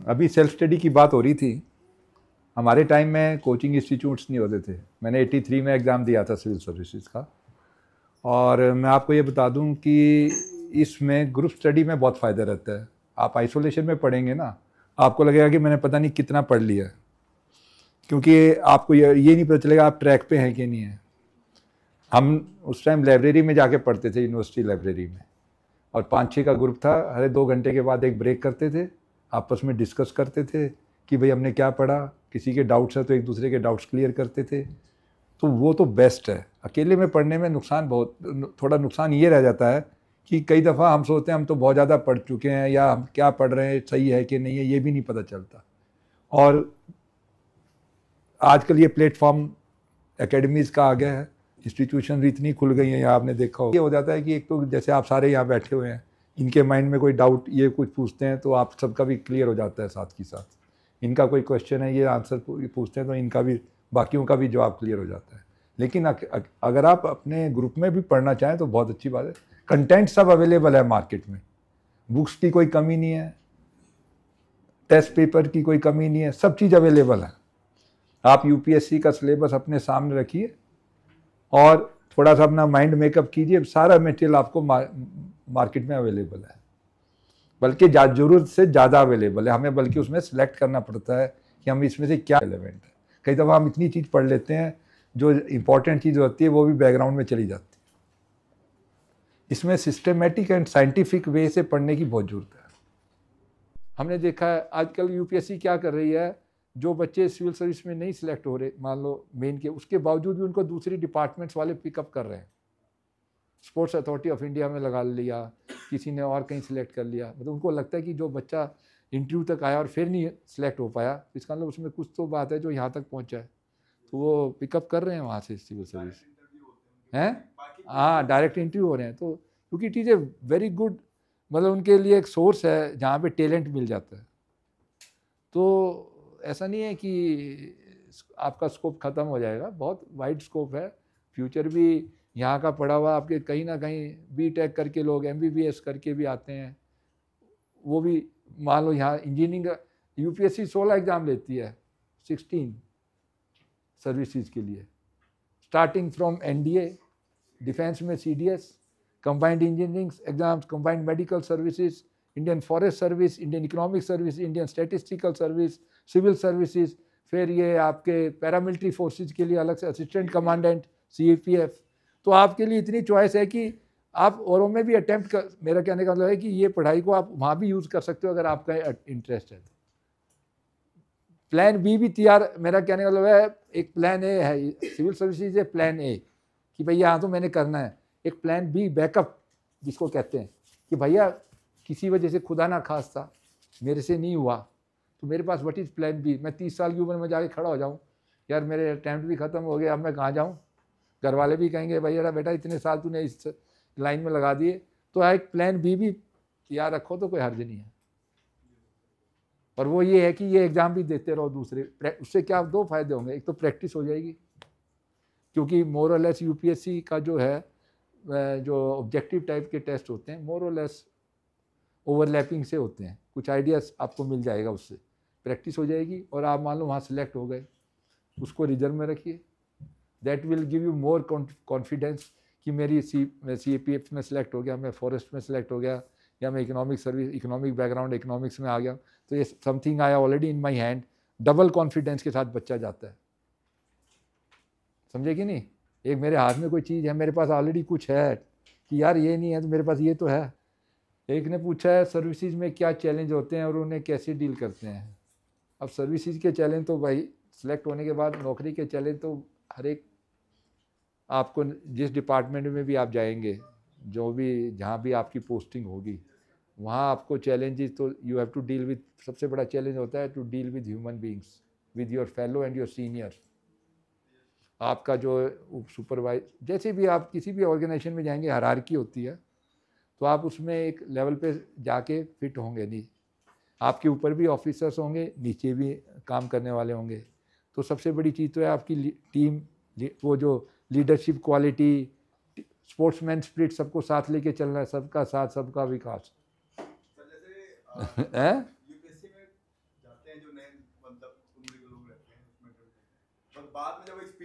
अभी self study की बात हो रही थी। हमारे टाइम में कोचिंग इंस्टीट्यूट्स नहीं होते थे। मैंने 83 में एग्ज़ाम दिया था सिविल सर्विसेज का। और मैं आपको ये बता दूं कि इसमें ग्रुप स्टडी में बहुत फ़ायदा रहता है। आप आइसोलेशन में पढ़ेंगे ना, आपको लगेगा कि मैंने पता नहीं कितना पढ़ लिया, क्योंकि आपको ये नहीं पता चलेगा आप ट्रैक पे हैं कि नहीं है। हम उस टाइम लाइब्रेरी में जाके पढ़ते थे, यूनिवर्सिटी लाइब्रेरी में, और 5-6 का ग्रुप था। हर 2 घंटे के बाद एक ब्रेक करते थे, आपस में डिस्कस करते थे कि भाई हमने क्या पढ़ा, किसी के डाउट्स है तो एक दूसरे के डाउट्स क्लियर करते थे। तो वो तो बेस्ट है। अकेले में पढ़ने में थोड़ा नुकसान ये रह जाता है कि कई दफ़ा हम सोचते हैं हम तो बहुत ज़्यादा पढ़ चुके हैं, या हम क्या पढ़ रहे हैं सही है कि नहीं है ये भी नहीं पता चलता। और आजकल ये प्लेटफॉर्म एकेडमीज़ का आ गया है, इंस्टीट्यूशन इतनी खुल गई हैं, यहाँ आपने देखा हो। ये हो जाता है कि एक तो जैसे आप सारे यहाँ बैठे हुए हैं, इनके माइंड में कोई डाउट ये कुछ पूछते हैं तो आप सबका भी क्लियर हो जाता है साथ ही साथ। इनका कोई क्वेश्चन है, ये आंसर पूछते हैं तो इनका भी, बाकियों का भी जवाब क्लियर हो जाता है। लेकिन अगर आप अपने ग्रुप में भी पढ़ना चाहें तो बहुत अच्छी बात है। कंटेंट सब अवेलेबल है मार्केट में, बुक्स की कोई कमी नहीं है, टेस्ट पेपर की कोई कमी नहीं है, सब चीज़ अवेलेबल है। आप यूपीएससी का सिलेबस अपने सामने रखिए और थोड़ा सा अपना माइंड मेकअप कीजिए, सारा मटेरियल आपको मार्केट में अवेलेबल है, बल्कि ज़रूरत से ज़्यादा अवेलेबल है। हमें बल्कि उसमें सेलेक्ट करना पड़ता है कि हम इसमें से क्या रिलेवेंट है। कई दफ़ा हम इतनी चीज़ पढ़ लेते हैं जो इम्पॉर्टेंट चीज़ होती है वो भी बैकग्राउंड में चली जाती है। इसमें सिस्टमेटिक एंड साइंटिफिक वे से पढ़ने की बहुत ज़रूरत है। हमने देखा है आजकल यूपीएससी क्या कर रही है, जो बच्चे सिविल सर्विस में नहीं सिलेक्ट हो रहे, मान लो मेन के, उसके बावजूद भी उनको दूसरी डिपार्टमेंट्स वाले पिकअप कर रहे हैं। स्पोर्ट्स अथॉरिटी ऑफ इंडिया में लगा लिया, किसी ने और कहीं सिलेक्ट कर लिया। मतलब उनको लगता है कि जो बच्चा इंटरव्यू तक आया और फिर नहीं सिलेक्ट हो पाया, इसका मतलब उसमें कुछ तो बात है जो यहाँ तक पहुँचा है, तो वो पिकअप कर रहे हैं वहाँ से सिविल सर्विस हैं। हाँ, डायरेक्ट इंटरव्यू हो रहे हैं। तो क्योंकि it is a very good, मतलब उनके लिए एक सोर्स है जहाँ पे टैलेंट मिल जाता है। तो ऐसा नहीं है कि आपका स्कोप ख़त्म हो जाएगा, बहुत वाइड स्कोप है। फ्यूचर भी यहाँ का पढ़ा हुआ आपके कहीं ना कहीं बीटेक करके लोग एमबीबीएस करके भी आते हैं। वो भी मान लो यहाँ इंजीनियरिंग, यूपीएससी 16 एग्ज़ाम लेती है, 16 सर्विसेज के लिए, स्टार्टिंग फ्रॉम एनडीए, डिफेंस में CDS, combined engineering exams, combined medical services, Indian forest service, Indian economic service, Indian statistical service, civil services, फिर ये आपके पैरामिलिट्री फोर्सेज के लिए अलग से असिस्टेंट कमांडेंट, सीएपीएफ। तो आपके लिए इतनी चॉइस है कि आप औरों में भी अटेम्प्ट कर, मेरा कहने का मतलब है कि ये पढ़ाई को आप वहाँ भी यूज़ कर सकते हो अगर आपका इंटरेस्ट है तो। प्लान बी भी तैयार, मेरा कहने का मतलब है, एक प्लान ए है सिविल सर्विसेज है, प्लान ए कि भैया हाँ तो मैंने करना है। एक प्लान बी बैकअप जिसको कहते हैं कि भैया किसी वजह से खुदा ना खास्ता मेरे से नहीं हुआ, तो मेरे पास व्हाट इज़ प्लान बी। मैं 30 साल की उम्र में जाके खड़ा हो जाऊँ, यार मेरे अटैम्प्ट भी ख़त्म हो गए, अब मैं कहाँ जाऊँ। घर वाले भी कहेंगे भैया बेटा इतने साल तूने इस लाइन में लगा दिए, तो एक प्लान बी भी याद रखो तो कोई हर्ज नहीं है। और वो ये है कि ये एग्ज़ाम भी देते रहो दूसरे, उससे क्या 2 फायदे होंगे। एक तो प्रैक्टिस हो जाएगी, क्योंकि मोर और लेस यूपीएससी का जो है, जो ऑब्जेक्टिव टाइप के टेस्ट होते हैं मोर और लेस ओवरलैपिंग से होते हैं, कुछ आइडियाज़ आपको मिल जाएगा, उससे प्रैक्टिस हो जाएगी। और आप मान लो वहाँ सेलेक्ट हो गए, उसको रिजर्व में रखिए, that will give you more confidence कि मेरी CAPF में सेलेक्ट हो गया, मैं फॉरेस्ट में सेलेक्ट हो गया, या मैं economic service, economic background economics में आ गया, तो ये समथिंग आया already in my hand. Double confidence के साथ बच्चा जाता है, समझे कि नहीं। एक मेरे हाथ में कोई चीज़ है, मेरे पास ऑलरेडी कुछ है कि यार ये नहीं है तो मेरे पास ये तो है। एक ने पूछा है सर्विसेज में क्या चैलेंज होते हैं और उन्हें कैसे डील करते हैं। अब सर्विसेज के चैलेंज तो भाई सिलेक्ट होने के बाद, नौकरी के चैलेंज तो हर एक, आपको जिस डिपार्टमेंट में भी आप जाएंगे, जो भी जहाँ भी आपकी पोस्टिंग होगी, वहाँ आपको चैलेंजेस तो you have to deal with. सबसे बड़ा चैलेंज होता है to deal with human beings, with your fellow and your senior. आपका जो सुपरवाइज, जैसे भी आप किसी भी ऑर्गेनाइजेशन में जाएंगे हायरार्की होती है, तो आप उसमें एक लेवल पे जाके फिट होंगे नहीं। आपके ऊपर भी ऑफिसर्स होंगे, नीचे भी काम करने वाले होंगे। तो सबसे बड़ी चीज़ तो है आपकी टीम, वो जो लीडरशिप क्वालिटी, स्पोर्ट्समैन स्पिरिट, सबको साथ लेके चलना है, सबका साथ सबका विकास है।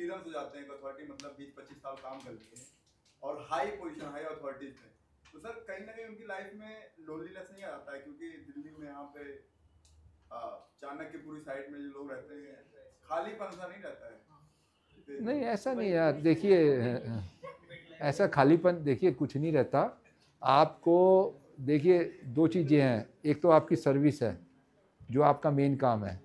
एक्सपीरियंस हो जाते हैं, अथॉरिटी मतलब 20-25 साल काम कर लिए और हाई पोजीशन, हाई अथॉरिटीज पे, तो सर कहीं ना कहीं उनकी लाइफ में लोनलीनेस नहीं आ जाता है? क्योंकि दिल्ली में यहाँ पे चाणक्य पूरी साइड में जो लोग रहते हैं, खालीपन सा नहीं रहता है? नहीं ऐसा नहीं यार, देखिए ऐसा खालीपन देखिए कुछ नहीं रहता आपको। देखिए दो चीज़ें हैं, एक तो आपकी सर्विस है जो आपका मेन काम है,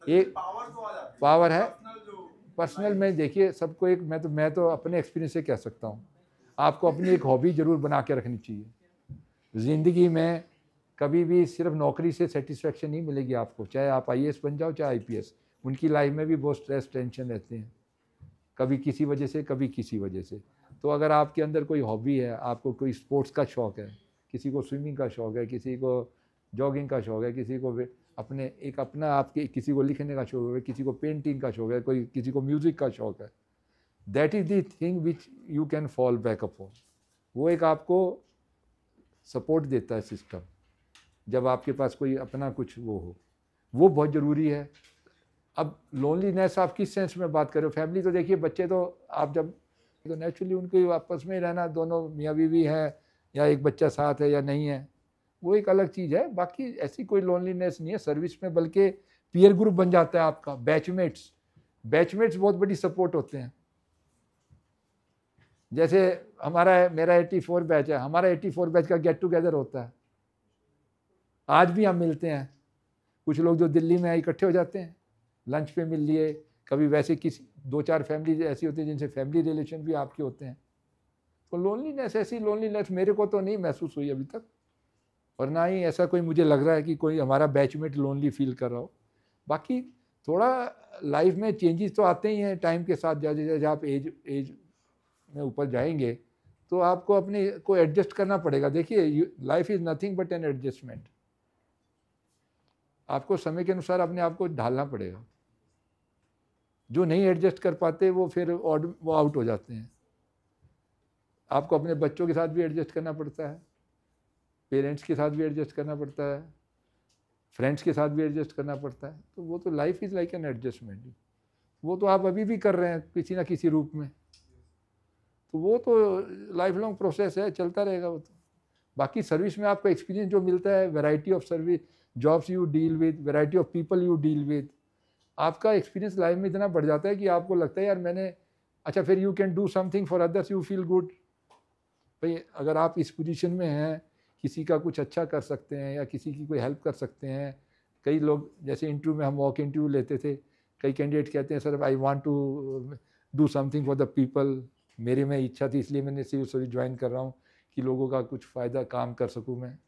एक पावर तो आ जाती पावर है। पर्सनल जो पर्सनल में देखिए सबको एक, मैं तो अपने एक्सपीरियंस से कह सकता हूँ, आपको अपनी एक हॉबी ज़रूर बना के रखनी चाहिए। ज़िंदगी में कभी भी सिर्फ नौकरी से सेटिस्फेक्शन नहीं मिलेगी आपको, चाहे आप आईएएस बन जाओ चाहे आईपीएस, उनकी लाइफ में भी बहुत स्ट्रेस टेंशन रहते हैं, कभी किसी वजह से कभी किसी वजह से। तो अगर आपके अंदर कोई हॉबी है, आपको कोई स्पोर्ट्स का शौक़ है, किसी को स्विमिंग का शौक़ है, किसी को जॉगिंग का शौक़ है, किसी को अपने एक अपना आपके किसी को लिखने का शौक़ है, किसी को पेंटिंग का शौक़ है, कोई किसी को म्यूज़िक का शौक़ है, that is the thing which you can fall back upon. वो एक आपको सपोर्ट देता है सिस्टम, जब आपके पास कोई अपना कुछ वो हो, वो बहुत ज़रूरी है। अब लोनलीनेस आप किस सेंस में बात कर रहे हो? फैमिली तो देखिए बच्चे तो आप जब तो नेचुरली उनको आपस में रहना, दोनों मियाँ बीवी है या एक बच्चा साथ है या नहीं है, वो एक अलग चीज़ है। बाकी ऐसी कोई लोनलीनेस नहीं है सर्विस में, बल्कि पीयर ग्रुप बन जाता है आपका, बैचमेट्स बहुत बड़ी सपोर्ट होते हैं। जैसे मेरा 84 बैच है, हमारा 84 बैच का गेट टुगेदर होता है, आज भी हम मिलते हैं। कुछ लोग जो दिल्ली में इकट्ठे हो जाते हैं, लंच पे मिल लिए, कभी वैसे किसी 2-4 फैमिली ऐसी होती है जिनसे फैमिली रिलेशन भी आपके होते हैं। तो लोनलीनेस, ऐसी लोनलीनेस मेरे को तो नहीं महसूस हुई अभी तक, और ना ही ऐसा कोई मुझे लग रहा है कि कोई हमारा बैचमेट लोनली फील कर रहा हो। बाकी थोड़ा लाइफ में चेंजेस तो आते ही हैं टाइम के साथ, जैसे आप एज में ऊपर जाएंगे तो आपको अपने को एडजस्ट करना पड़ेगा। देखिए life is nothing but an adjustment, आपको समय के अनुसार अपने आप को ढालना पड़ेगा। जो नहीं एडजस्ट कर पाते वो फिर वो आउट हो जाते हैं। आपको अपने बच्चों के साथ भी एडजस्ट करना पड़ता है, पेरेंट्स के साथ भी एडजस्ट करना पड़ता है, फ्रेंड्स के साथ भी एडजस्ट करना पड़ता है। तो वो तो life is like an adjustment, वो तो आप अभी भी कर रहे हैं किसी ना किसी रूप में। तो वो तो लाइफ लॉन्ग प्रोसेस है, चलता रहेगा वो तो। बाकी सर्विस में आपको एक्सपीरियंस जो मिलता है, variety of service jobs you deal with, variety of people you deal with, आपका एक्सपीरियंस लाइफ में इतना बढ़ जाता है कि आपको लगता है यार मैंने अच्छा, फिर you can do something for others, you feel good. भाई अगर आप इस पोजीशन में हैं, किसी का कुछ अच्छा कर सकते हैं या किसी की कोई हेल्प कर सकते हैं। कई लोग जैसे इंटरव्यू में हम वॉक इंटरव्यू लेते थे, कई कैंडिडेट कहते हैं sir I want to do something for the people, मेरे में इच्छा थी इसलिए मैंने सिविल सर्विस ज्वाइन कर रहा हूँ कि लोगों का कुछ फ़ायदा काम कर सकूँ मैं।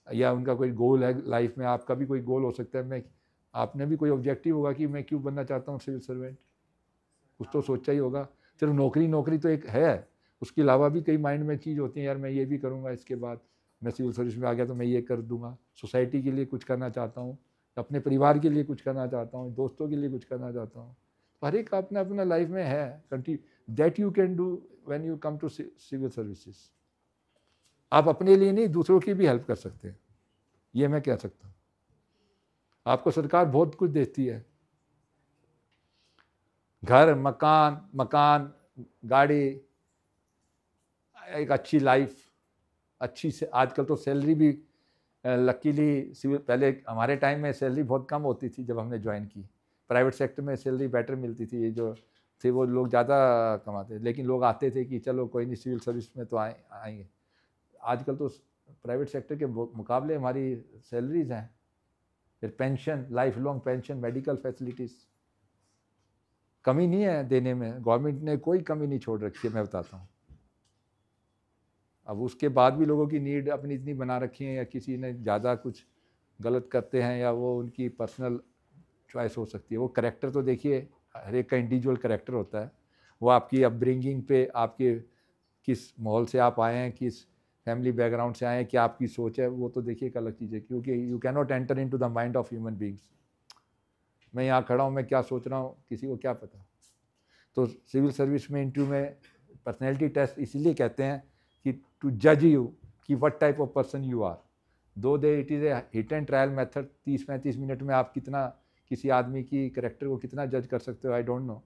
या उनका कोई गोल है लाइफ में, आपका भी कोई गोल हो सकता है, मैं आपने भी कोई ऑब्जेक्टिव होगा कि मैं क्यों बनना चाहता हूँ सिविल सर्वेंट, कुछ तो सोचा ही होगा। सिर्फ नौकरी तो एक है, उसके अलावा भी कई माइंड में चीज़ होती है, यार मैं ये भी करूँगा, इसके बाद मैं सिविल सर्विस में आ गया तो मैं ये कर दूंगा, सोसाइटी के लिए कुछ करना चाहता हूँ, अपने परिवार के लिए कुछ करना चाहता हूँ, दोस्तों के लिए कुछ करना चाहता हूँ। हर एक अपना अपना लाइफ में है country that you can do when you come to civil services. आप अपने लिए नहीं दूसरों की भी हेल्प कर सकते हैं, ये मैं कह सकता हूँ। आपको सरकार बहुत कुछ देती है, घर, मकान, गाड़ी, एक अच्छी लाइफ, अच्छी से आजकल तो सैलरी भी लकीली सिविल, पहले हमारे टाइम में सैलरी बहुत कम होती थी जब हमने ज्वाइन की, प्राइवेट सेक्टर में सैलरी बेटर मिलती थी, ये जो थे वो लोग ज़्यादा कमाते, लेकिन लोग आते थे कि चलो कोई नहीं सिविल सर्विस में तो आएंगे। आजकल तो प्राइवेट सेक्टर के मुकाबले हमारी सैलरीज हैं, फिर pension, life long pension, medical facilities, कमी नहीं है देने में, गवर्नमेंट ने कोई कमी नहीं छोड़ रखी है, मैं बताता हूँ। अब उसके बाद भी लोगों की नीड अपनी इतनी बना रखी है, या किसी ने ज़्यादा कुछ गलत करते हैं या वो उनकी पर्सनल चॉइस हो सकती है। वो करेक्टर तो देखिए हर एक का इंडिविजुअल करेक्टर होता है, वो आपकी अपब्रिंगिंग पे, आपके किस माहौल से आप आए हैं, किस फैमिली बैकग्राउंड से आए हैं, क्या आपकी सोच है, वो तो देखिए एक अलग चीज़ है, क्योंकि you can not enter into the mind of human beings. मैं यहाँ खड़ा हूँ, मैं क्या सोच रहा हूँ किसी को क्या पता। तो सिविल सर्विस में इंटरव्यू में पर्सनैलिटी टेस्ट इसीलिए कहते हैं कि टू जज यू कि what type of person you are, though they it is a hit and trial method. 30-35 minute में आप कितना किसी आदमी की करेक्टर को कितना जज कर सकते हो, आई डोंट नो,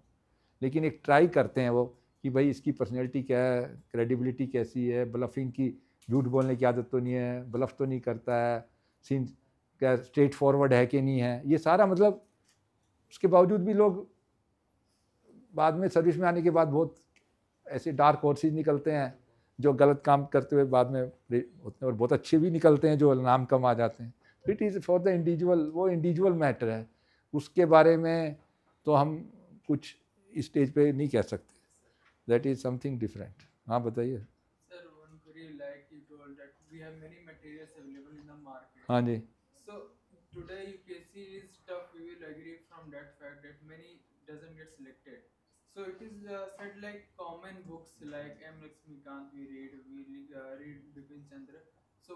लेकिन एक ट्राई करते हैं वो कि भाई इसकी पर्सनैलिटी क्या है, क्रेडिबिलिटी कैसी है, ब्लफिंग की, झूठ बोलने की आदत तो नहीं है, ब्लफ तो नहीं करता है, सीन क्या स्ट्रेट फॉरवर्ड है कि नहीं है, ये सारा मतलब उसके बावजूद भी लोग बाद में सर्विस में आने के बाद बहुत ऐसे डार्क हॉर्सेस निकलते हैं जो गलत काम करते हुए बाद में होते हैं, और बहुत अच्छे भी निकलते हैं जो नाम कमा जाते हैं। It is for the individual, वो इंडिविजुअल मैटर है, उसके बारे में तो हम कुछ स्टेज पे नहीं कह सकते, दैट इज़ समथिंग डिफरेंट। हाँ बताइए। Sir, one query like you told that we have many materials available in the market. हाँ जी। So today UPSC is tough. We will agree from that fact that many doesn't get selected. So it is said like common books like M. Lakshmikant we read Bipin Chandra. So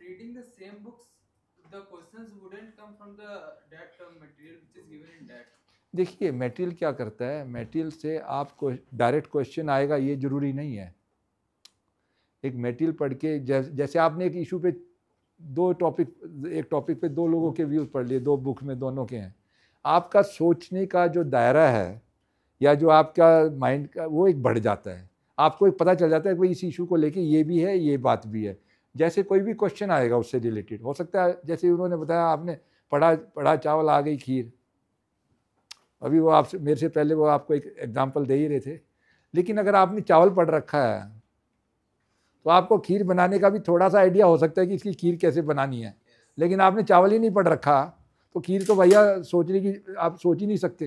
reading the same books, the questions wouldn't come from the that material which is given in that. देखिए material क्या करता है, material से आपको direct question आएगा ये ज़रूरी नहीं है। एक मटेरियल पढ़ के जैसे आपने एक इशू पे एक टॉपिक पे दो लोगों के व्यूज़ पढ़ लिए, दो बुक में दोनों के हैं, आपका सोचने का जो दायरा है या जो आपका माइंड का वो एक बढ़ जाता है, आपको एक पता चल जाता है कि भाई इस इशू को लेके ये भी है, ये बात भी है। जैसे कोई भी क्वेश्चन आएगा उससे रिलेटेड हो सकता है, जैसे उन्होंने बताया आपने पढ़ा चावल आ गई खीर, अभी वो आपसे मेरे से पहले वो आपको एक एग्जांपल दे ही रहे थे, लेकिन अगर आपने चावल पढ़ रखा है तो आपको खीर बनाने का भी थोड़ा सा आइडिया हो सकता है कि इसकी खीर कैसे बनानी है, लेकिन आपने चावल ही नहीं पढ़ रखा तो खीर तो भैया सोचने की आप सोच ही नहीं सकते।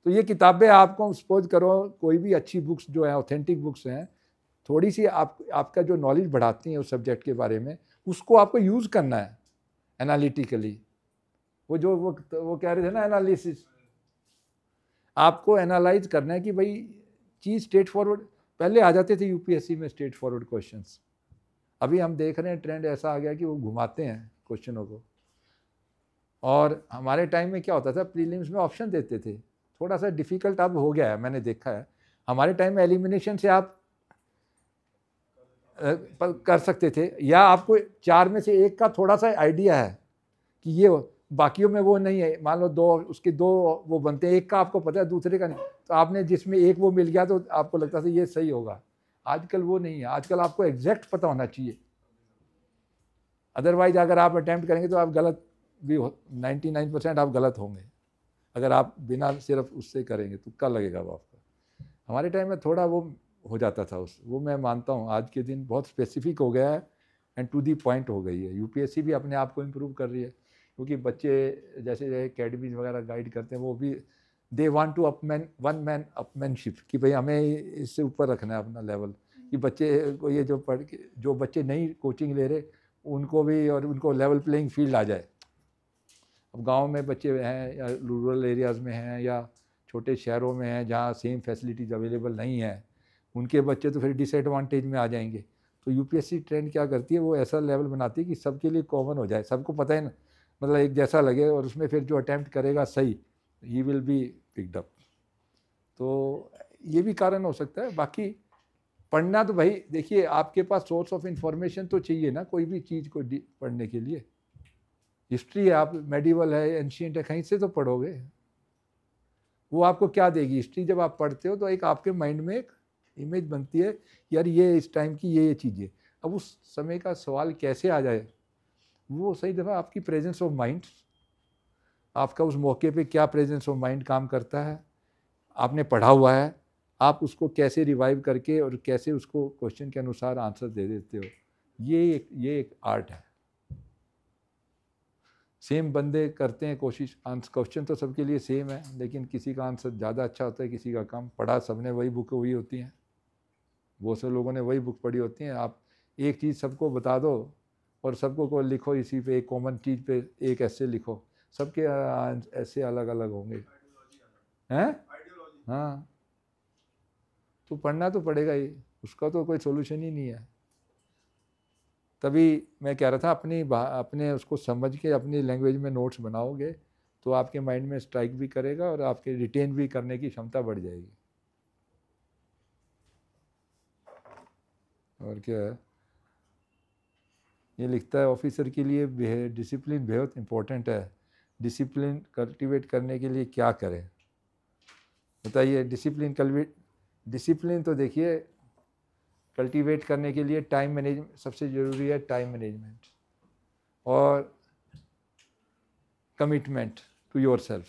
तो ये किताबें आपको सपोज करो कोई भी अच्छी बुक्स जो है ऑथेंटिक बुक्स हैं, थोड़ी सी आपका जो नॉलेज बढ़ाती हैं उस सब्जेक्ट के बारे में, उसको आपको यूज़ करना है एनालिटिकली। वो कह रहे थे ना एनालिसिस, आपको एनालाइज करना है कि भाई चीज़ स्ट्रेट फॉरवर्ड, पहले आ जाते थे यूपीएससी में स्ट्रेट फॉरवर्ड क्वेश्चंस, अभी हम देख रहे हैं ट्रेंड ऐसा आ गया कि वो घुमाते हैं क्वेश्चनों को। और हमारे टाइम में क्या होता था, प्रीलिम्स में ऑप्शन देते थे, थोड़ा सा डिफ़िकल्ट अब हो गया है, मैंने देखा है। हमारे टाइम में एलिमिनेशन से आप कर सकते थे, या आपको 4 में से 1 का थोड़ा सा आइडिया है कि ये, बाकियों में वो नहीं है। मान लो 2 उसके 2 वो बनते हैं, 1 का आपको पता है दूसरे का नहीं, तो आपने जिसमें 1 वो मिल गया तो आपको लगता था ये सही होगा। आजकल वो नहीं है, आजकल आपको एग्जैक्ट पता होना चाहिए, अदरवाइज अगर आप अटैम्प्ट करेंगे तो आप गलत भी 99% आप गलत होंगे अगर आप बिना सिर्फ उससे करेंगे, तुक्का लगेगा वो आपका। हमारे टाइम में थोड़ा वो हो जाता था वो मैं मानता हूँ। आज के दिन बहुत स्पेसिफिक हो गया है एंड टू दी पॉइंट हो गई है। यूपीएससी भी अपने आप को इम्प्रूव कर रही है, क्योंकि बच्चे जैसे एकेडमीज वगैरह गाइड करते हैं, वो भी they want to one man upmanship, कि भाई हमें इससे ऊपर रखना है अपना लेवल, कि बच्चे को ये जो पढ़ के जो बच्चे नई कोचिंग ले रहे उनको भी, और उनको लेवल प्लेइंग फील्ड आ जाए। अब गांव में बच्चे हैं या रूरल एरियाज़ में हैं या छोटे शहरों में हैं जहाँ सेम फैसिलिटीज़ अवेलेबल नहीं है, उनके बच्चे तो फिर डिसएडवांटेज में आ जाएंगे। तो यूपीएससी ट्रेंड क्या करती है, वो ऐसा लेवल बनाती है कि सबके लिए कॉमन हो जाए, सबको पता है ना, मतलब एक जैसा लगे, और उसमें फिर जो अटैम्प्ट करेगा सही, he will be picked up. तो ये भी कारण हो सकता है। बाकी पढ़ना तो भाई देखिए, आपके पास सोर्स ऑफ इंफॉर्मेशन तो चाहिए ना कोई भी चीज़ को पढ़ने के लिए। हिस्ट्री है, आप मेडिवल है, एंशियंट है, कहीं से तो पढ़ोगे, वो आपको क्या देगी हिस्ट्री। जब आप पढ़ते हो तो एक आपके माइंड में एक इमेज बनती है, यार ये इस टाइम की ये चीज़ें। अब उस समय का सवाल कैसे आ जाए, वो सही दफ़ा आपकी प्रेजेंस ऑफ माइंड, आपका उस मौके पे क्या प्रेजेंस ऑफ माइंड काम करता है, आपने पढ़ा हुआ है, आप उसको कैसे रिवाइव करके और कैसे उसको क्वेश्चन के अनुसार आंसर दे देते हो, ये एक आर्ट है। सेम बंदे करते हैं कोशिश, क्वेश्चन तो सबके लिए सेम है, लेकिन किसी का आंसर ज़्यादा अच्छा होता है, किसी का कम। पढ़ा सबने वही बुक हुई होती हैं, बहुत से लोगों ने वही बुक पढ़ी होती हैं। आप एक चीज़ सबको बता दो और सबको को लिखो इसी पे, एक कॉमन चीज़ पे एक ऐसे लिखो, सबके ऐसे अलग अलग होंगे हैं। हाँ, तो पढ़ना तो पड़ेगा ही, उसका तो कोई सोल्यूशन ही नहीं है। तभी मैं कह रहा था अपने उसको समझ के अपनी लैंग्वेज में नोट्स बनाओगे तो आपके माइंड में स्ट्राइक भी करेगा और आपके रिटेन भी करने की क्षमता बढ़ जाएगी। और क्या है, ये लिखता है ऑफिसर के लिए डिसिप्लिन बहुत इम्पोर्टेंट है। डिसिप्लिन कल्टीवेट करने के लिए क्या करें? बताइए डिसिप्लिन तो देखिए कल्टीवेट करने के लिए टाइम मैनेजमेंट सबसे ज़रूरी है, टाइम मैनेजमेंट और कमिटमेंट टू योरसेल्फ।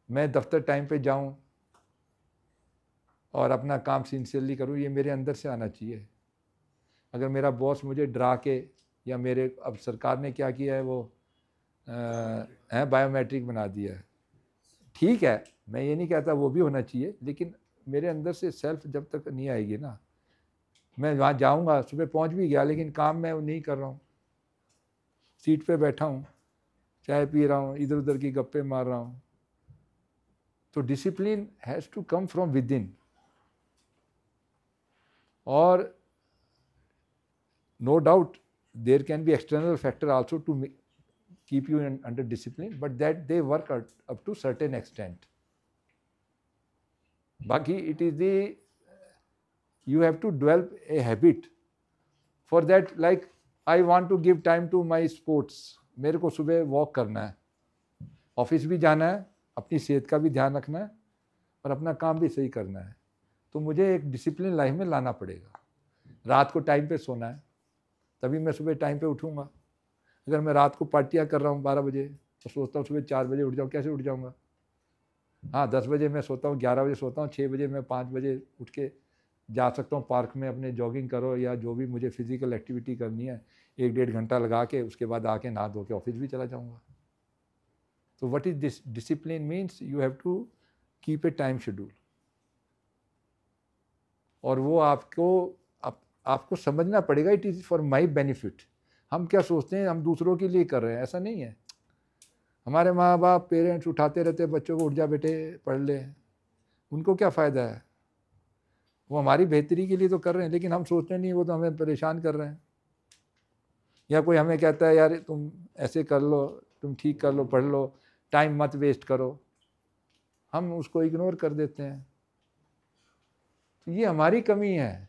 मैं दफ्तर टाइम पे जाऊं और अपना काम सिंसियरली करूं, ये मेरे अंदर से आना चाहिए। अगर मेरा बॉस मुझे डरा के या मेरे, अब सरकार ने क्या किया है वो बायोमेट्रिक बना दिया है, ठीक है, मैं ये नहीं कहता वो भी होना चाहिए, लेकिन मेरे अंदर से सेल्फ जब तक नहीं आएगी ना, मैं वहाँ जाऊँगा, सुबह पहुँच भी गया लेकिन काम मैं नहीं कर रहा हूँ, सीट पे बैठा हूँ, चाय पी रहा हूँ, इधर उधर की गप्पे मार रहा हूँ। तो discipline has to come from within. और no doubt there can be external factor also to keep you under discipline, but that they work up to certain extent. Baki, it is you have to develop a habit for that. Like I want to give time to my sports. मेरे को सुबह walk करना है, office भी जाना है, अपनी सेहत का भी ध्यान रखना है और अपना काम भी सही करना है। तो मुझे एक डिसिप्लिन लाइफ में लाना पड़ेगा। रात को टाइम पे सोना है, तभी मैं सुबह टाइम पे उठूँगा। अगर मैं रात को पार्टियाँ कर रहा हूँ 12 बजे तो सोचता हूँ सुबह 4 बजे उठ जाऊँ, कैसे उठ जाऊँगा? हाँ, 10 बजे मैं सोता हूँ, 11 बजे सोता हूँ, 6 बजे मैं 5 बजे उठ के जा सकता हूँ पार्क में अपने जॉगिंग करो या जो भी मुझे फिजिकल एक्टिविटी करनी है, 1-1.5 घंटा लगा के उसके बाद आके नहा धो के ऑफिस भी चला जाऊँगा। तो what is this discipline means you have to keep a time schedule, और वो आपको समझना पड़ेगा, it is for my benefit. हम क्या सोचते हैं हम दूसरों के लिए कर रहे हैं, ऐसा नहीं है। हमारे माँ बाप पेरेंट्स उठाते रहते हैं बच्चों को, उठ जा बेटे पढ़ ले, उनको क्या फ़ायदा है? वो हमारी बेहतरी के लिए तो कर रहे हैं, लेकिन हम सोचते नहीं, वो तो हमें परेशान कर रहे हैं। या कोई हमें कहता है यार तुम ऐसे कर लो, तुम ठीक कर लो, पढ़ लो, टाइम मत वेस्ट करो, हम उसको इग्नोर कर देते हैं। तो ये हमारी कमी है।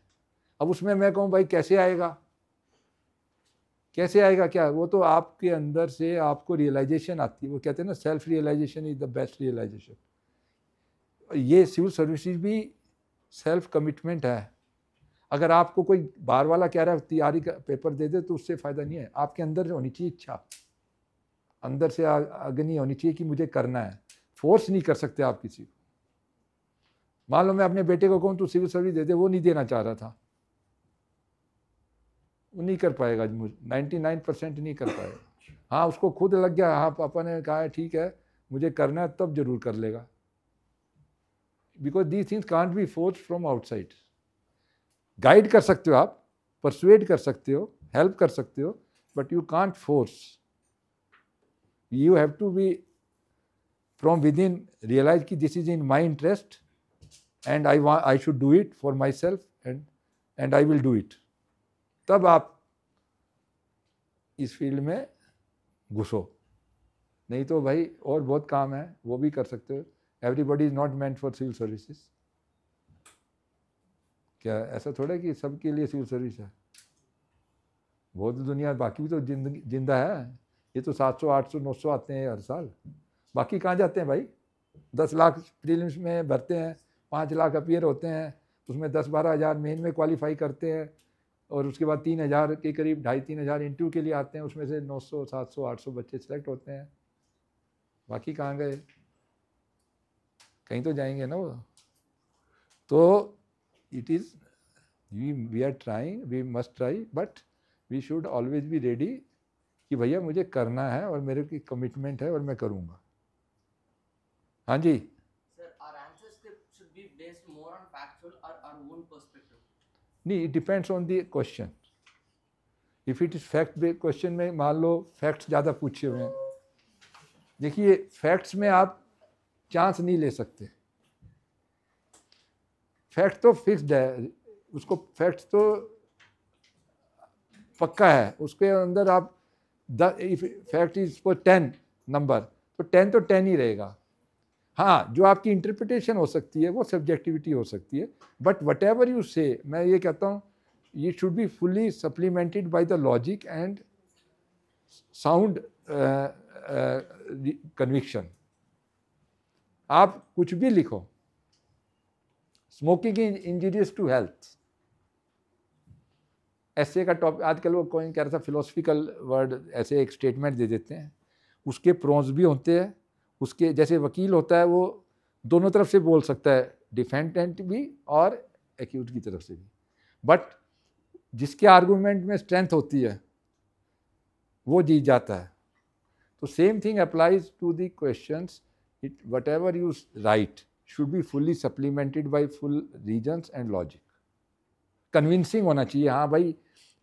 अब उसमें मैं कहूँ भाई कैसे आएगा, कैसे आएगा? क्या वो तो आपके अंदर से आपको रियलाइजेशन आती है। वो कहते हैं ना self realisation is the best realisation. ये सिविल सर्विसेज भी सेल्फ कमिटमेंट है। अगर आपको कोई बाहर वाला कह रहा है तैयारी का पेपर दे दे तो उससे फ़ायदा नहीं है। आपके अंदर होनी चाहिए इच्छा, अंदर से अग्नि होनी चाहिए कि मुझे करना है। फोर्स नहीं कर सकते आप किसी को। मान लो मैं अपने बेटे को कहूँ तू सिविल सर्विस दे दे, वो नहीं देना चाह रहा था, वो नहीं कर पाएगा, 99% नहीं कर पाएगा। हाँ, उसको खुद लग गया, हाँ पापा ने कहा है ठीक है मुझे करना है, तब जरूर कर लेगा। Because these things can't be force from outside. Guide कर सकते हो आप, परसुएड कर सकते हो, हेल्प कर सकते हो, but you can't force. You have to be from within realise कि this is in my interest and I should do it for myself and I will do it. तब आप इस field में घुसो, नहीं तो भाई और बहुत काम है, वो भी कर सकते हो। Everybody is not meant for civil services. क्या ऐसा थोड़ा है कि सबके लिए सिविल सर्विस है? बहुत दुनिया बाकी भी तो जिंदा है। ये तो 700, 800, 900 आते हैं हर साल, बाकी कहाँ जाते हैं भाई? 10 लाख प्रीलिम्स में भरते हैं, 5 लाख अपीयर होते हैं, उसमें 10-12 हज़ार मेन में क्वालिफाई करते हैं और उसके बाद 3,000 के करीब 2,500-3 हज़ार इंटरव्यू के लिए आते हैं, उसमें से 900, 700, 800 बच्चे सिलेक्ट होते हैं। बाकी कहाँ गए? कहीं तो जाएंगे ना वो। तो it is we are trying, we must try, but we should always be ready कि भैया मुझे करना है और मेरे की कमिटमेंट है और मैं करूँगा। हाँ जी sir, our answer script should be based more on factual or our own perspective. नहीं, it depends on the question. If it is fact based question में मान लो फैक्ट्स ज़्यादा पूछे हुए हैं, देखिए फैक्ट्स में आप चांस नहीं ले सकते। फैक्ट तो फिक्स्ड है, उसको फैक्ट्स तो पक्का है, उसके अंदर आप फैक्ट इज फॉर 10 नंबर, तो 10 तो 10 ही रहेगा। हाँ, जो आपकी इंटरप्रिटेशन हो सकती है वो सब्जेक्टिविटी हो सकती है, बट वट एवर यू से, मैं ये कहता हूँ ये should be fully supplemented by the logic and sound conviction. आप कुछ भी लिखो, smoking is injurious to health, ऐसे का टॉपिक आजकल वो कोई कह रहा था फिलोसफिकल वर्ड, ऐसे एक स्टेटमेंट दे देते हैं, उसके प्रोन्स भी होते हैं, उसके जैसे वकील होता है वो दोनों तरफ से बोल सकता है, डिफेंडेंट भी और एक्यूज की तरफ से भी, बट जिसके आर्गूमेंट में स्ट्रेंथ होती है वो जीत जाता है। तो same thing applies to the questions, it whatever you write should be fully supplemented by full reasons and logic, convincing होना चाहिए, हाँ भाई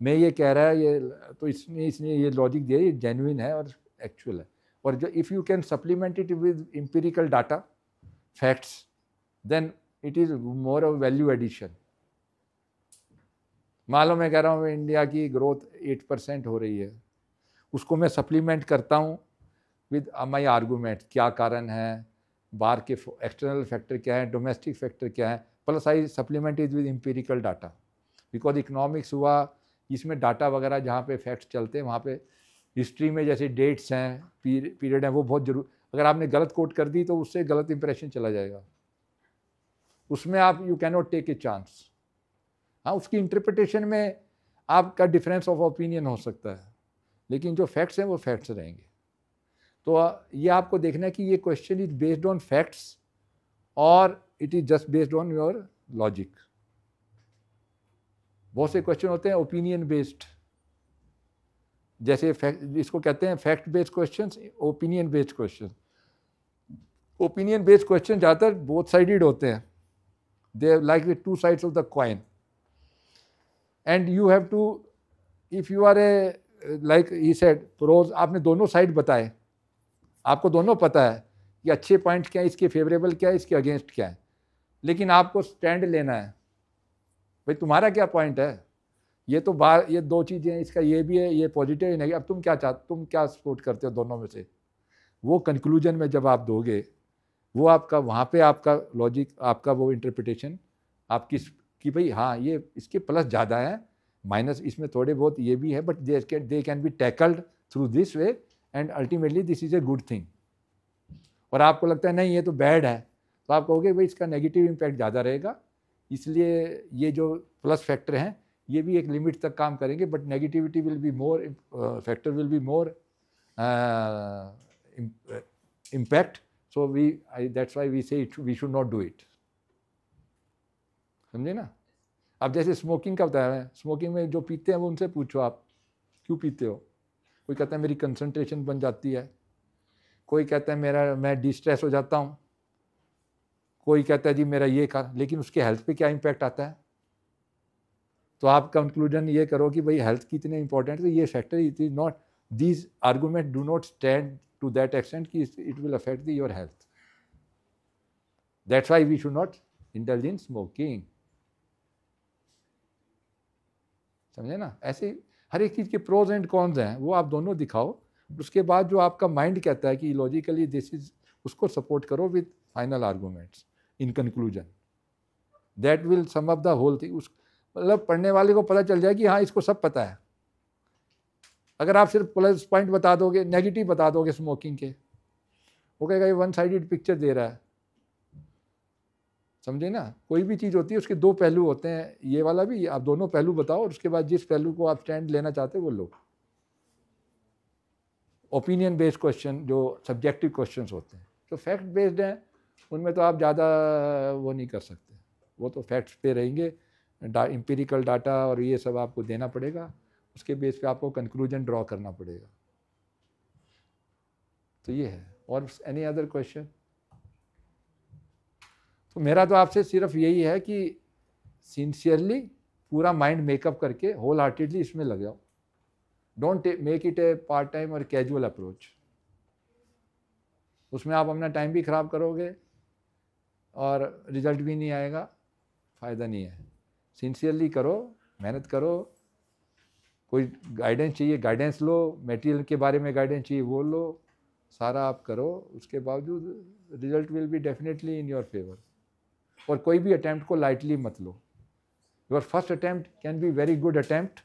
मैं ये कह रहा है ये तो इसने ये लॉजिक दिया, ये जेन्युइन है और एक्चुअल है, और जो if you can supplement it with empirical data facts then it is more of value addition. मान लो मैं कह रहा हूँ इंडिया की ग्रोथ 8% हो रही है, उसको मैं सप्लीमेंट करता हूँ विद माई आर्गूमेंट, क्या कारण है, बाहर के एक्सटर्नल फैक्टर क्या है, डोमेस्टिक फैक्टर क्या है, plus I supplement is with empirical data, because economics हुआ, इसमें डाटा वगैरह जहाँ पे फैक्ट्स चलते हैं वहाँ पे हिस्ट्री में जैसे डेट्स हैं, पीरियड हैं, वो बहुत जरूर, अगर आपने गलत कोट कर दी तो उससे गलत इंप्रेशन चला जाएगा, उसमें आप you can not take a chance. हाँ, उसकी इंटरप्रिटेशन में आपका डिफरेंस ऑफ ओपिनियन हो सकता है, लेकिन जो फैक्ट्स हैं वो फैक्ट्स रहेंगे। तो ये आपको देखना है कि ये question is based on facts और it is just based on your logic. बहुत से क्वेश्चन होते हैं ओपिनियन बेस्ड, जैसे इसको कहते हैं fact based questions, opinion based question. Opinion based question ज़्यादातर बोथ साइडेड होते हैं, they like the two sides of the coin, and you have to, if you are a like he said pros, आपने दोनों side बताए, आपको दोनों पता है कि अच्छे पॉइंट क्या है, इसके फेवरेबल क्या है, इसके अगेंस्ट क्या है, लेकिन आपको स्टैंड लेना है, भाई तुम्हारा क्या पॉइंट है, ये तो बाहर ये दो चीज़ें हैं, इसका ये भी है, ये पॉजिटिव ही नहीं, अब तुम क्या सपोर्ट करते हो दोनों में से, वो कंक्लूजन में जब आप दोगे वो आपका वहाँ पे आपका लॉजिक, आपका वो इंटरप्रिटेशन आपकी कि भाई हाँ ये इसके प्लस ज़्यादा है, माइनस इसमें थोड़े बहुत ये भी है, but they can be tackled through this way and ultimately this is a good thing. और आपको लगता है नहीं ये तो बैड है, तो आप कहोगे भाई इसका नेगेटिव इम्पैक्ट ज़्यादा रहेगा, इसलिए ये जो प्लस फैक्टर हैं ये भी एक लिमिट तक काम करेंगे, but negativity will be more, factor will be more impact, so that's why we say we should not do it. समझे ना? अब जैसे स्मोकिंग का बताया है, स्मोकिंग में जो पीते हैं वो उनसे पूछो आप क्यों पीते हो, कोई कहता है मेरी कंसंट्रेशन बन जाती है, कोई कहता है मैं डिस्ट्रेस हो जाता हूँ, कोई कहता है जी मेरा ये का, लेकिन उसके हेल्थ पे क्या इम्पैक्ट आता है। तो आप कंक्लूजन ये करो कि भाई हेल्थ कितने इंपॉर्टेंट है, ये factor it is not, these argument do not stand to that extent कि it will affect your health, that's why we should not indulge in smoking. समझे ना? ऐसे हर एक चीज़ के प्रोज एंड कॉन्स हैं, वो आप दोनों दिखाओ, उसके बाद जो आपका माइंड कहता है कि लॉजिकली दिस इज, उसको सपोर्ट करो with final arguments in conclusion, that will sum up the whole thing. उस मतलब पढ़ने वाले को पता चल जाए कि हाँ इसको सब पता है। अगर आप सिर्फ प्लस पॉइंट बता दोगे, नेगेटिव बता दोगे स्मोकिंग के, वो कहेगा ये वन साइडेड पिक्चर दे रहा है। समझे ना? कोई भी चीज़ होती है उसके दो पहलू होते हैं, ये वाला भी, आप दोनों पहलू बताओ और उसके बाद जिस पहलू को आप स्टैंड लेना चाहते हो वो लो। ओपिनियन बेस्ड क्वेश्चन जो सब्जेक्टिव क्वेश्चंस होते हैं, जो फैक्ट बेस्ड हैं उनमें तो आप ज़्यादा वो नहीं कर सकते, वो तो फैक्ट्स पे रहेंगे, एम्पिरिकल डाटा और ये सब आपको देना पड़ेगा, उसके बेस पे आपको कंक्लूजन ड्रॉ करना पड़ेगा। तो ये है। और एनी अदर क्वेश्चन? तो मेरा तो आपसे सिर्फ यही है कि सिंसियरली पूरा माइंड मेकअप करके होल हार्टेडली इसमें लग जाओ, don't make it A part time और कैजुअल अप्रोच। उसमें आप अपना टाइम भी ख़राब करोगे और रिजल्ट भी नहीं आएगा, फ़ायदा नहीं है। सिंसियरली करो, मेहनत करो, कोई गाइडेंस चाहिए गाइडेंस लो, मटेरियल के बारे में गाइडेंस चाहिए वो लो, सारा आप करो, उसके बावजूद result will be definitely in your favour. और कोई भी अटैम्प्ट को लाइटली मत लो। Your first attempt can be very good attempt,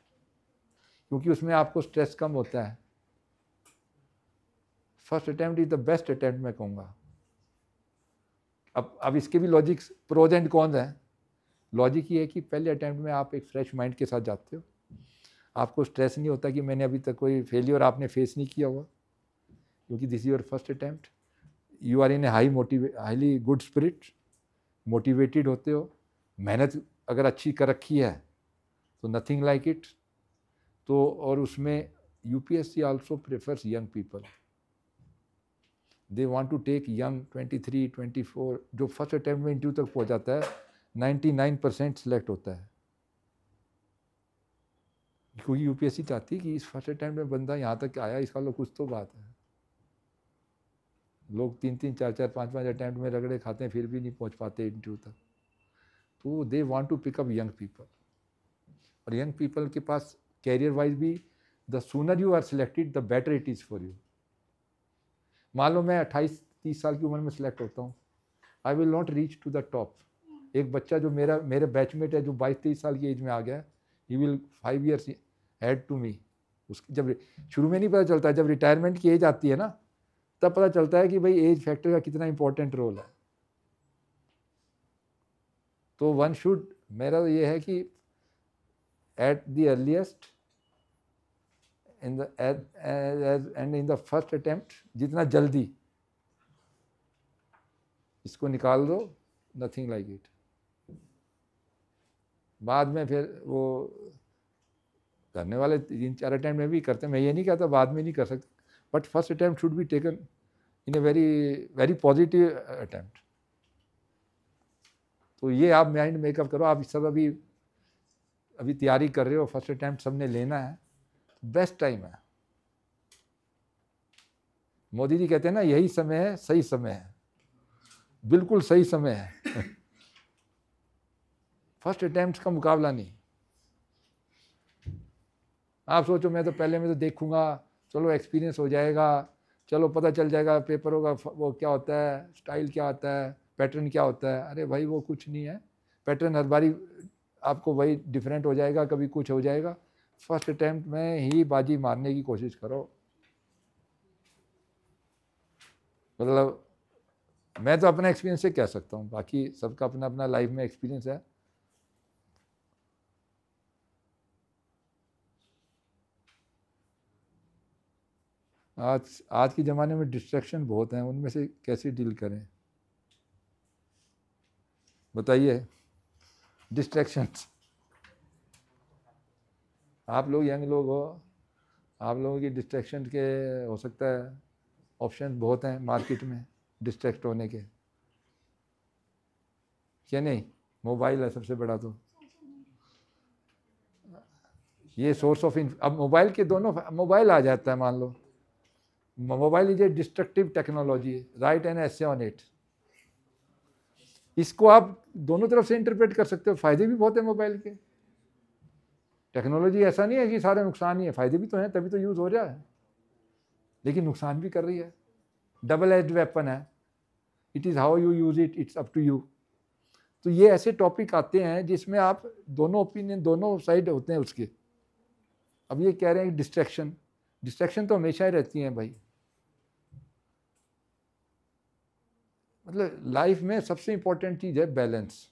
क्योंकि उसमें आपको स्ट्रेस कम होता है। First attempt is the best attempt मैं कहूँगा। अब इसके भी लॉजिक प्रोज एंड कॉन्स हैं। लॉजिक ये है कि पहले अटैम्प्ट में आप एक फ्रेश माइंड के साथ जाते हो, आपको स्ट्रेस नहीं होता कि मैंने अभी तक कोई फेलियर आपने फेस नहीं किया हुआ, क्योंकि this is your first attempt. You are in a highly good spirit, motivated होते हो, मेहनत अगर अच्छी कर रखी है तो नथिंग लाइक इट। तो और उसमें UPSC also prefers young people, they want to take young 23, 24। जो फर्स्ट अटैम्प्ट में इंटरव्यू तक पहुंच जाता है 99% सिलेक्ट होता है, क्योंकि यूपीएससी चाहती है कि इस फर्स्ट अटैम्प्ट में बंदा यहाँ तक आया, इसका लोग कुछ तो बात है। लोग 3-3, 4-4, 5-5 अटैम्प्ट में रगड़े खाते हैं, फिर भी नहीं पहुँच पाते इंटरव्यू तक। तो they want to pick up young people, और यंग पीपल के पास कैरियर वाइज भी the sooner you are selected the better it is for you. मान लो मैं 28-30 साल की उम्र में सिलेक्ट होता हूँ, I will not reach to the top. एक बच्चा जो मेरे बैचमेट है जो 22-23 साल की एज में आ गया, he will 5 years head to me. उसकी जब शुरू में नहीं पता चलता है, जब रिटायरमेंट की एज आती है ना, तब पता चलता है कि भाई एज फैक्टर का कितना इंपॉर्टेंट रोल है। तो वन शुड, मेरा ये है कि at the earliest and in the first attempt जितना जल्दी इसको निकाल दो, नथिंग लाइक इट। बाद में फिर वो करने वाले 3-4 अटैम्प्ट में भी करते हैं, मैं ये नहीं कहता बाद में नहीं कर सकते, but first attempt should be taken in a very positive attempt. तो ये आप माइंड मेकअप करो। आप सब अभी तैयारी कर रहे हो, फर्स्ट अटैम्प्ट सबने लेना है, बेस्ट टाइम है। मोदी जी कहते हैं ना, यही समय है, सही समय है, बिल्कुल सही समय है। फर्स्ट अटैम्प्ट का मुकाबला नहीं। आप सोचो मैं तो पहले में तो देखूंगा, चलो एक्सपीरियंस हो जाएगा, चलो पता चल जाएगा पेपरों का वो क्या होता है, स्टाइल क्या होता है, पैटर्न क्या होता है। अरे भाई वो कुछ नहीं है, पैटर्न हर बारी आपको वही डिफरेंट हो जाएगा, कभी कुछ हो जाएगा। फर्स्ट अटैम्प्ट में ही बाजी मारने की कोशिश करो। मतलब मैं तो अपना एक्सपीरियंस से कह सकता हूँ, बाकी सबका अपना अपना लाइफ में एक्सपीरियंस है। आज के ज़माने में डिस्ट्रैक्शन बहुत हैं, उनमें से कैसे डील करें बताइए। डिस्ट्रैक्शंस, आप लोग यंग लोग हो, आप लोगों की डिस्ट्रैक्शन के हो सकता है ऑप्शन बहुत हैं मार्केट में डिस्ट्रैक्ट होने के, क्या नहीं? मोबाइल है सबसे बड़ा, तो ये सोर्स ऑफ अब मोबाइल के दोनों, मोबाइल आ जाता है, मान लो mobile is a destructive technology, write an essay on it. इसको आप दोनों तरफ से इंटरप्रेट कर सकते हो, फायदे भी बहुत है मोबाइल के। टेक्नोलॉजी ऐसा नहीं है कि सारे नुकसान ही है, फायदे भी तो हैं, तभी तो यूज हो रहा है, लेकिन नुकसान भी कर रही है। डबल एज्ड वेपन है, it is how you use it, it's up to you. तो ये ऐसे टॉपिक आते हैं जिसमें आप दोनों ओपिनियन, दोनों साइड होते हैं उसके। अब ये कह रहे हैं डिस्ट्रैक्शन, डिस्ट्रैक्शन तो हमेशा ही रहती हैं भाई। मतलब लाइफ में सबसे इंपॉर्टेंट चीज़ है बैलेंस।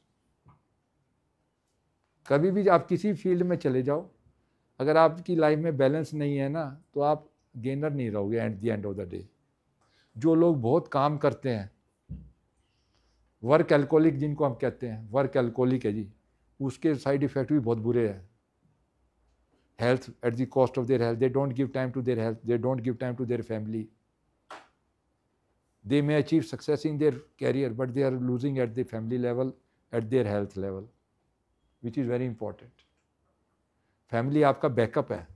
कभी भी आप किसी फील्ड में चले जाओ, अगर आपकी लाइफ में बैलेंस नहीं है ना, तो आप गेनर नहीं रहोगे at the end of the day. जो लोग बहुत काम करते हैं, वर्क एल्कोहलिक जिनको हम कहते हैं, वर्क एल्कोहलिक है जी, उसके साइड इफ़ेक्ट भी बहुत बुरे हैं। Health at the cost of their health, they don't give time to their health, they don't give time to their family. They may achieve success in their career, but they are losing at the family level, at their health level, which is very important. Family आपका backup है।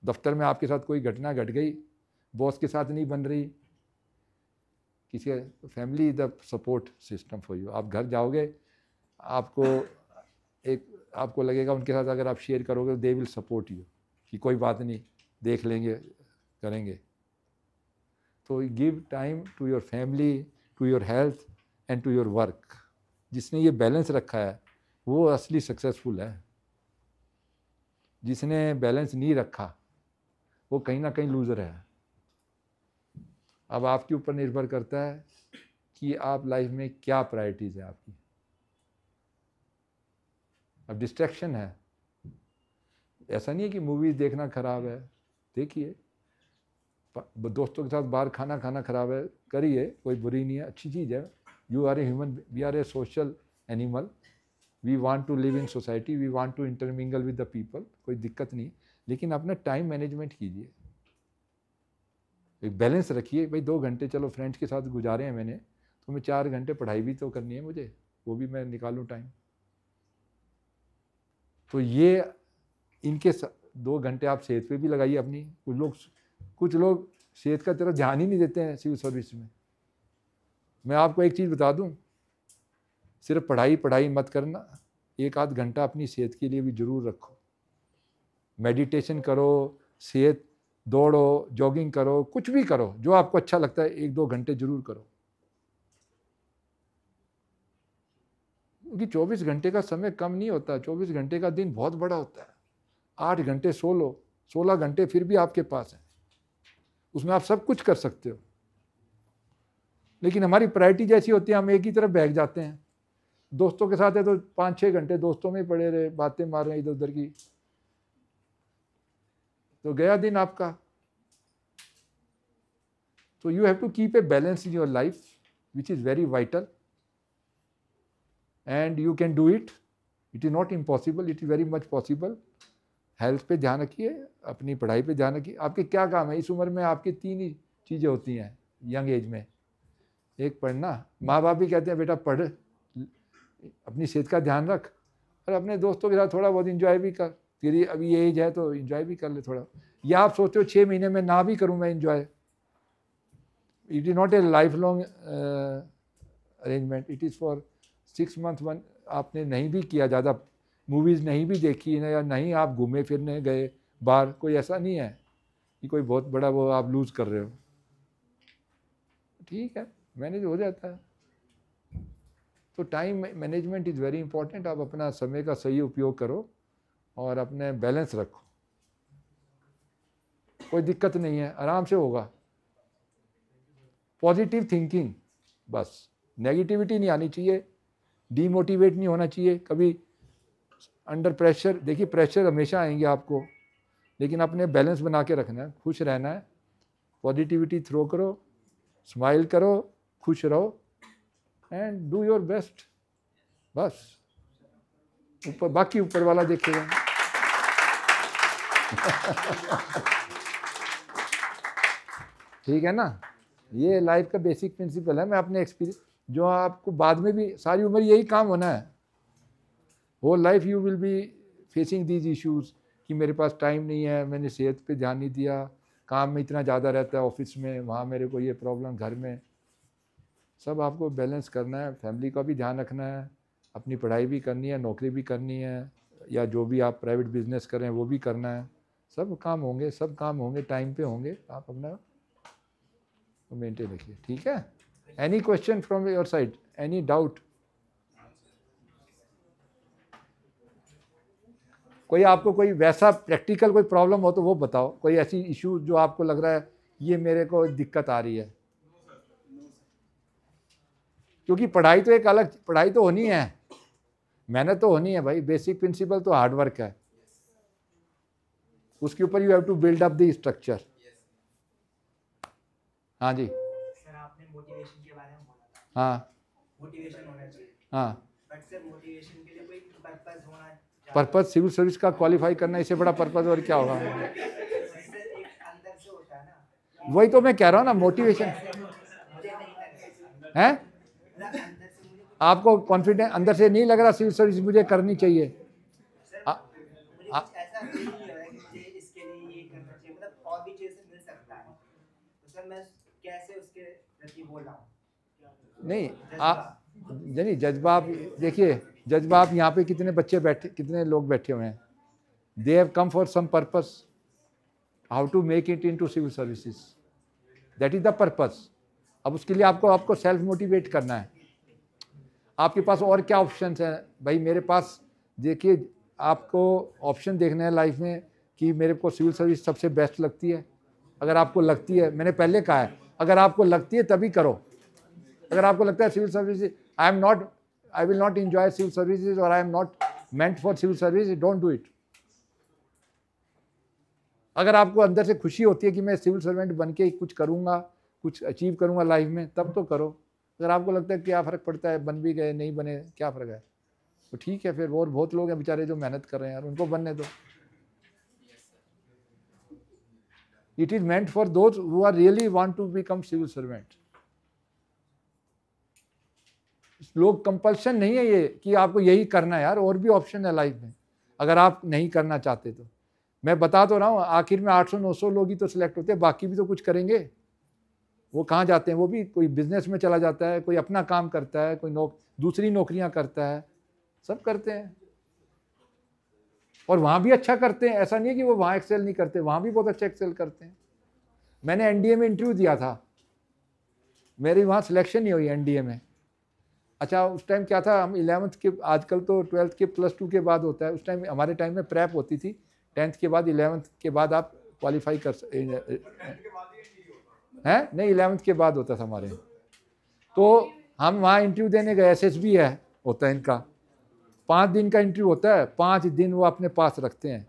दफ्तर में आपके साथ कोई घटना घट गई, बॉस के साथ नहीं बन रही, किसी family is the support system for you. आप घर जाओगे, आपको लगेगा उनके साथ अगर आप शेयर करोगे, दे विल सपोर्ट यू, कि कोई बात नहीं, देख लेंगे, करेंगे। तो give time to your family, to your health and to your work. जिसने ये बैलेंस रखा है वो असली सक्सेसफुल है। जिसने बैलेंस नहीं रखा वो कहीं ना कहीं लूज़र है। अब आपके ऊपर निर्भर करता है कि आप लाइफ में क्या प्रायोरिटीज़ है आपकी। अब डिस्ट्रैक्शन है, ऐसा नहीं है कि मूवीज़ देखना ख़राब है, देखिए, दोस्तों के साथ बाहर खाना खाना ख़राब है, करिए, कोई बुरी नहीं है, अच्छी चीज़ है। You are a human, we are a social animal, we want to live in society, we want to intermingle with the people, कोई दिक्कत नहीं, लेकिन अपना टाइम मैनेजमेंट कीजिए, एक बैलेंस रखिए। भाई 2 घंटे चलो फ्रेंड्स के साथ गुजारे हैं मैंने, तो मैं 4 घंटे पढ़ाई भी तो करनी है मुझे, वो भी मैं निकालूँ टाइम। तो ये इनके 2 घंटे आप सेहत पे भी लगाइए अपनी। कुछ लोग सेहत का तरफ ध्यान ही नहीं देते हैं सिविल सर्विस में। मैं आपको एक चीज़ बता दूं, सिर्फ पढ़ाई मत करना, 1 आध घंटा अपनी सेहत के लिए भी ज़रूर रखो। मेडिटेशन करो, सेहत, दौड़ो, जॉगिंग करो, कुछ भी करो जो आपको अच्छा लगता है, 1-2 घंटे ज़रूर करो, क्योंकि 24 घंटे का समय कम नहीं होता, 24 घंटे का दिन बहुत बड़ा होता है। 8 घंटे सो लो, 16 घंटे फिर भी आपके पास है, उसमें आप सब कुछ कर सकते हो। लेकिन हमारी प्रायोरिटी जैसी होती है, हम एक ही तरफ बैठ जाते हैं। दोस्तों के साथ है तो 5-6 घंटे दोस्तों में पड़े रहे, बातें मार रहे हैं इधर उधर की, तो गया दिन आपका। तो you have to keep a balance in your life which is very vital, and you can do it. It is not impossible, it is very much possible. Health पे ध्यान रखिए, अपनी पढ़ाई पे ध्यान रखिए। आपके क्या काम है इस उम्र में? आपकी 3 ही चीज़ें होती हैं यंग एज में, एक पढ़ना, माँ बाप भी कहते हैं बेटा पढ़, अपनी सेहत का ध्यान रख, और अपने दोस्तों के साथ थोड़ा बहुत इंजॉय भी कर। तेरी अभी एज है तो इंजॉय भी कर ले थोड़ा। या आप सोचते हो 6 महीने में ना भी करूँ मैं enjoy, it is not a life long arrangement, it is for 6 month one. आपने नहीं भी किया, ज़्यादा मूवीज़ नहीं भी देखी ना, या नहीं आप घूमे फिरने गए बाहर, कोई ऐसा नहीं है कि कोई बहुत बड़ा वो आप लूज़ कर रहे हो, ठीक है, मैनेज हो जाता है। तो time management is very important. आप अपना समय का सही उपयोग करो और अपने बैलेंस रखो, कोई दिक्कत नहीं है, आराम से होगा। पॉजिटिव थिंकिंग, बस नेगेटिविटी नहीं आनी चाहिए, डीमोटिवेट नहीं होना चाहिए कभी। अंडर प्रेशर, देखिए प्रेशर हमेशा आएंगे आपको, लेकिन अपने बैलेंस बना के रखना है, खुश रहना है, पॉजिटिविटी थ्रो करो, स्माइल करो, खुश रहो, एंड डू योर बेस्ट। बस ऊपर, बाकी ऊपर वाला देखेगा। ठीक है ना, ये लाइफ का बेसिक प्रिंसिपल है। मैं अपने एक्सपीरियंस, जो आपको बाद में भी सारी उम्र यही काम होना है, whole life you will be facing these issues कि मेरे पास टाइम नहीं है, मैंने सेहत पे ध्यान नहीं दिया, काम में इतना ज़्यादा रहता है ऑफिस में, वहाँ मेरे को ये प्रॉब्लम, घर में, सब आपको बैलेंस करना है। फैमिली का भी ध्यान रखना है, अपनी पढ़ाई भी करनी है, नौकरी भी करनी है, या जो भी आप प्राइवेट बिजनेस कर रहे हैं वो भी करना है। सब काम होंगे, टाइम पे होंगे, आप अपना मेंटेन रखिए, ठीक है। Any question from your side, any doubt? कोई आपको कोई वैसा प्रैक्टिकल कोई प्रॉब्लम हो तो वो बताओ, कोई ऐसी इशू जो आपको लग रहा है ये मेरे को दिक्कत आ रही है। क्योंकि पढ़ाई तो एक अलग, पढ़ाई तो होनी है, मेहनत तो होनी है भाई, बेसिक प्रिंसिपल तो हार्ड वर्क है, उसके ऊपर you have to build up the structure. हाँ जी सर, आपने मोटिवेशन के बारे में बोला था। हाँ, मोटिवेशन होना चाहिए, हाँ, बट सर मोटिवेशन के लिए कोई पर्पस होना चाहिए। पर्पज सिविल सर्विस का क्वालिफाई करना, इससे बड़ा पर्पज और क्या होगा? सर, एक अंदर से होता है ना, वही तो मैं कह रहा हूँ ना, मोटिवेशन मुझे नहीं लगता है। अंदर से मुझे, आपको कॉन्फिडेंस अंदर से नहीं लग रहा सिविल सर्विस मुझे करनी चाहिए? सर मुझे कुछ ऐसा फील नहीं हो रहा है कि मुझे इसके लिए ये करना चाहिए, मतलब और भी चीज़ से मिल सकता है, तो सर मैं कैसे उसके प्रति बोल रहा हूँ? नहीं, आप नहीं, जज्बा आप देखिए, जज्बा आप यहाँ पे कितने बच्चे बैठे, कितने लोग बैठे हुए हैं, they have come for some purpose, how to make it into civil services, that is the purpose. अब उसके लिए आपको सेल्फ मोटिवेट करना है। आपके पास और क्या ऑप्शंस हैं भाई? मेरे पास देखिए, आपको ऑप्शन देखना है लाइफ में कि मेरे को सिविल सर्विस सबसे बेस्ट लगती है। अगर आपको लगती है, मैंने पहले कहा है, अगर आपको लगती है तभी करो, अगर आपको लगता है civil services I will not enjoy civil services और I am not meant for civil service, don't do it. अगर आपको अंदर से खुशी होती है कि मैं सिविल सर्वेंट बन के कुछ करूँगा, कुछ अचीव करूँगा लाइफ में, तब तो करो। अगर आपको लगता है क्या फ़र्क पड़ता है, बन भी गए नहीं बने क्या फ़र्क है, तो ठीक है फिर। और बहुत लोग हैं बेचारे जो मेहनत कर रहे हैं यार, उनको बनने दो। It is meant for those who are really want to become civil servant. लोग कंपल्शन नहीं है ये कि आपको यही करना है यार, और भी ऑप्शन है लाइफ में अगर आप नहीं करना चाहते तो। मैं बता तो रहा हूँ, आखिर में 800-900 लोग ही तो सिलेक्ट होते हैं, बाकी भी तो कुछ करेंगे। वो कहाँ जाते हैं? वो भी कोई बिजनेस में चला जाता है, कोई अपना काम करता है, कोई दूसरी नौकरियां करता है, सब करते हैं और वहाँ भी अच्छा करते हैं। ऐसा नहीं है कि वो वहाँ एक्सेल नहीं करते, वहाँ भी बहुत अच्छा एक्सेल करते हैं। मैंने एनडीए में इंटरव्यू दिया था, मेरी वहाँ सिलेक्शन नहीं हुई एनडीए में। अच्छा, उस टाइम क्या था, हम 11th के, आजकल तो 12th के +2 के बाद होता है, उस टाइम हमारे टाइम में प्रेप होती थी, 10th के बाद 11th के बाद आप क्वालिफाई कर हैं, नहीं 11th के बाद होता था हमारे। तो हम वहाँ इंटरव्यू देने गए, एसएसबी है होता है इनका, 5 दिन का इंटरव्यू होता है, 5 दिन वो अपने पास रखते हैं।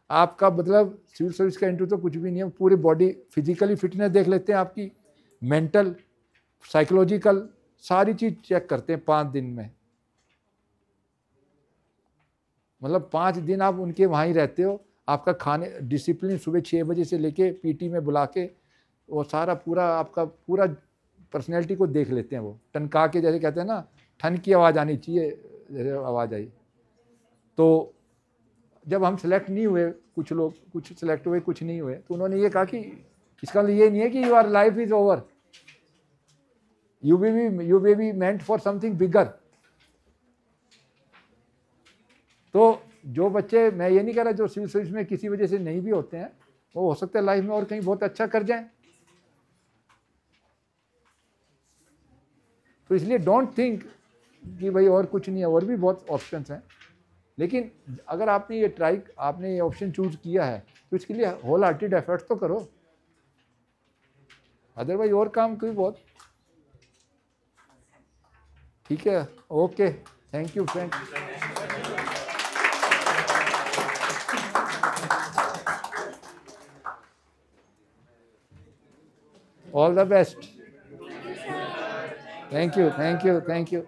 आपका मतलब सिविल सर्विस का इंटरव्यू तो कुछ भी नहीं है, पूरी बॉडी फिजिकली फिटनेस देख लेते हैं, आपकी मेंटल साइकोलॉजिकल सारी चीज़ चेक करते हैं 5 दिन में। मतलब 5 दिन आप उनके वहाँ ही रहते हो। आपका खाने डिसिप्लिन सुबह 6 बजे से लेके पीटी में बुला के वो सारा पूरा आपका पूरा पर्सनैलिटी को देख लेते हैं। वो टनका के, जैसे कहते हैं ना, ठन की आवाज़ आनी चाहिए, जैसे आवाज़ आई। तो जब हम सेलेक्ट नहीं हुए, कुछ लोग कुछ सेलेक्ट हुए, कुछ नहीं हुए, तो उन्होंने ये कहा कि इसका मतलब ये नहीं है कि your life is over, you may be meant for something bigger. तो जो बच्चे, मैं ये नहीं कह रहा जो सिविल सर्विस में किसी वजह से नहीं भी होते हैं, वो हो सकता है लाइफ में और कहीं बहुत अच्छा कर जाएं। तो इसलिए डोंट थिंक कि भाई और कुछ नहीं है, और भी बहुत ऑप्शंस हैं। लेकिन अगर आपने ये ऑप्शन चूज किया है तो इसके लिए होल हार्टेड एफर्ट तो करो, अदरवाइज और काम कोई बहुत। ठीक है, okay, thank you friend. All the best. Thank you, thank you, thank you.